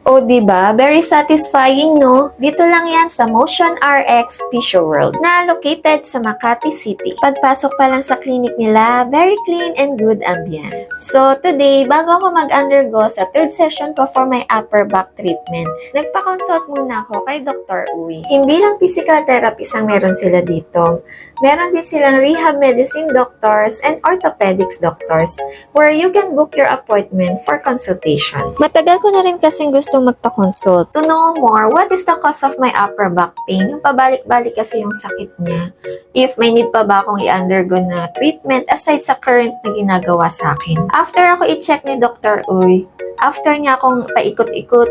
O diba? Very satisfying, no? Dito lang yan sa Motion RX Physio World na located sa Makati City. Pagpasok pa lang sa clinic nila, very clean and good ambience. So today, bago ako mag-undergo sa third session ko for my upper back treatment, nagpa-consult muna ako kay Dr. Uy. Hindi lang physical therapist ang meron sila dito. Meron din silang rehab medicine doctors and orthopedics doctors where you can book your appointment for consultation. Matagal ko na rin kasing gusto magpa-consult to know more what is the cause of my upper back pain. Yung pabalik-balik kasi yung sakit niya. If may need pa ba akong i-undergo na treatment aside sa current na ginagawa sa akin. After ako i-check ni Dr. Uy, after niya akong paikot-ikot